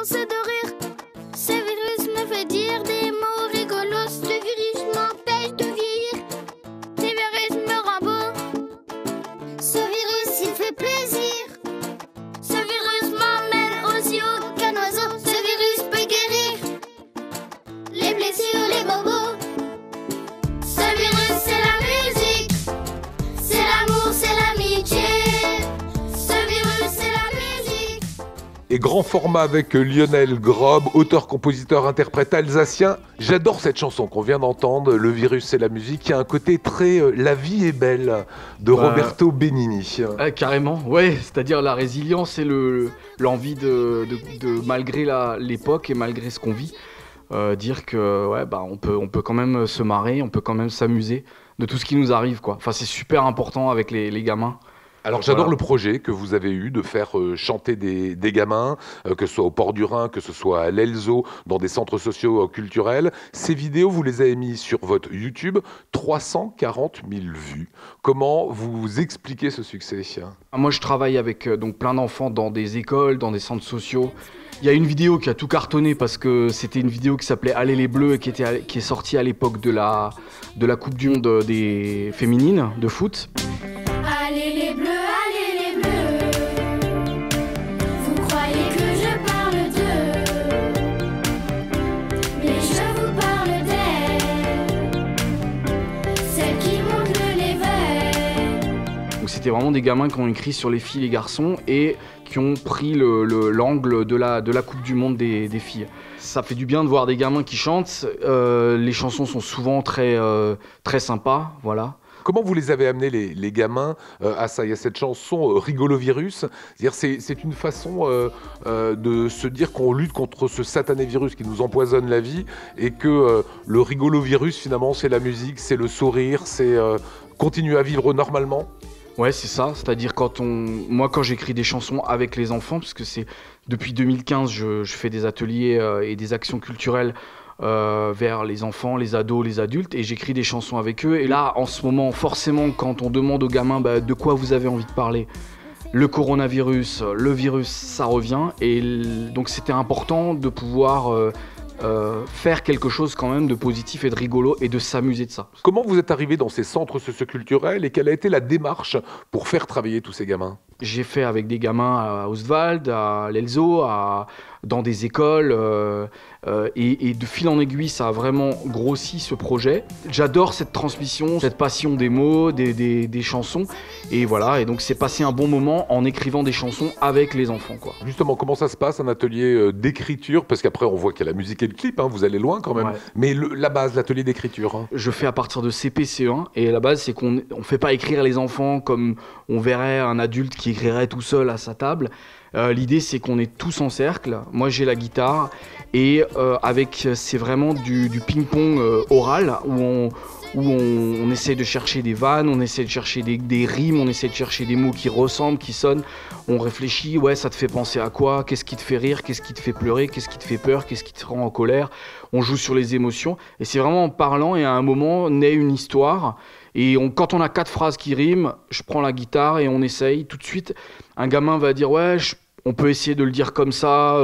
danser, de rire. Ce virus me fait dire des mots rigolos. Ce virus m'empêche de vieillir. Ce virus me rend beau. Ce virus, il fait plaisir. Ce virus m'emmène aussi haut qu'un oiseau. Ce virus peut guérir les blessures, les bobos. Ce virus, c'est la musique. C'est l'amour, c'est l'amitié. Ce virus, c'est la musique. Et grand format avec Lionel Grob, auteur, compositeur, interprète alsacien. J'adore cette chanson qu'on vient d'entendre, Le virus c'est la musique. Il y a un côté très La vie est belle de Roberto Benigni. Carrément, ouais, c'est-à-dire la résilience et l'envie de malgré l'époque et malgré ce qu'on vit, dire que ouais, bah, on peut quand même se marrer, on peut quand même s'amuser de tout ce qui nous arrive, quoi. Enfin, c'est super important avec les gamins. Alors j'adore le projet que vous avez eu de faire chanter des gamins, que ce soit au Port du Rhin, que ce soit à l'Elzo, dans des centres sociaux culturels. Ces vidéos, vous les avez mises sur votre YouTube, 340 000 vues. Comment vous expliquez ce succès? Moi, je travaille avec donc plein d'enfants dans des écoles, dans des centres sociaux. Il y a une vidéo qui a tout cartonné parce que c'était une vidéo qui s'appelait Allez les Bleus et qui est sortie à l'époque de la Coupe du Monde des féminines de foot. Allez les bleus, allez les bleus. Vous croyez que je parle d'eux, mais je vous parle d'elles, celles qui montent le lever. Donc c'était vraiment des gamins qui ont écrit sur les filles et les garçons et qui ont pris l'angle de la Coupe du Monde des filles. Ça fait du bien de voir des gamins qui chantent. Les chansons sont souvent très sympas, voilà. Comment vous les avez amenés, les gamins, à ça? Il y a cette chanson Rigolo Virus. C'est une façon de se dire qu'on lutte contre ce satané virus qui nous empoisonne la vie et que le rigolo virus, finalement, c'est la musique, c'est le sourire, c'est continuer à vivre normalement. Ouais, c'est ça. C'est-à-dire moi, quand j'écris des chansons avec les enfants, parce que c'est depuis 2015, je fais des ateliers et des actions culturelles vers les enfants, les ados, les adultes, et j'écris des chansons avec eux. Et là, en ce moment, forcément, quand on demande aux gamins de quoi vous avez envie de parler, le coronavirus, le virus, ça revient. Et donc c'était important de pouvoir faire quelque chose quand même de positif et de rigolo et de s'amuser de ça. Comment vous êtes arrivé dans ces centres socioculturels et quelle a été la démarche pour faire travailler tous ces gamins? J'ai fait avec des gamins à Ostwald, à l'Elzo, dans des écoles, et de fil en aiguille, ça a vraiment grossi ce projet. J'adore cette transmission, cette passion des mots, des chansons, et voilà. Et donc c'est passé un bon moment en écrivant des chansons avec les enfants, quoi. Justement, comment ça se passe, un atelier d'écriture? Parce qu'après, on voit qu'il y a la musique et le clip, hein, vous allez loin quand même. Ouais. Mais la base, l'atelier d'écriture, hein. Je fais à partir de CP, CE1, et la base, c'est qu'on ne fait pas écrire les enfants comme on verrait un adulte qui écrirait tout seul à sa table. L'idée, c'est qu'on est tous en cercle. Moi, j'ai la guitare et c'est vraiment du ping-pong oral où on essaie de chercher des vannes, on essaie de chercher des rimes, on essaie de chercher des mots qui ressemblent, qui sonnent. On réfléchit, ouais, ça te fait penser à quoi? Qu'est-ce qui te fait rire? Qu'est-ce qui te fait pleurer? Qu'est-ce qui te fait peur? Qu'est-ce qui te rend en colère? On joue sur les émotions et c'est vraiment en parlant et à un moment naît une histoire. Et quand on a 4 phrases qui riment, je prends la guitare et on essaye. Tout de suite, un gamin va dire « ouais, on peut essayer de le dire comme ça ».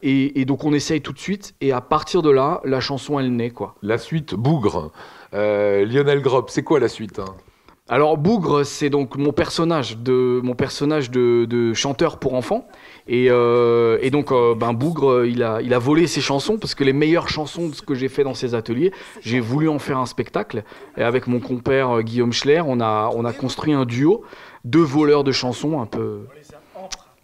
Et donc on essaye tout de suite. Et à partir de là, la chanson, elle naît, quoi. La suite, Bougre. Lionel Grob, c'est quoi la suite, hein? Alors Bougre, c'est donc mon personnage de chanteur pour enfants. Et donc Bougre, il a volé ses chansons parce que les meilleures chansons de ce que j'ai fait dans ces ateliers, j'ai voulu en faire un spectacle. Et avec mon compère Guillaume Schler, on a construit un duo, 2 voleurs de chansons un peu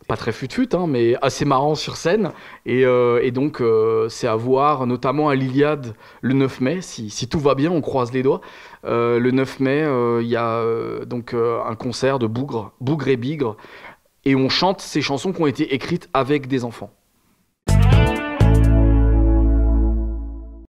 pas très fut-fut, hein, mais assez marrant sur scène. Et donc c'est à voir, notamment à l'Iliade le 9 mai, si tout va bien, on croise les doigts. Le 9 mai, il y a un concert de Bougre et Bigre. Et on chante ces chansons qui ont été écrites avec des enfants.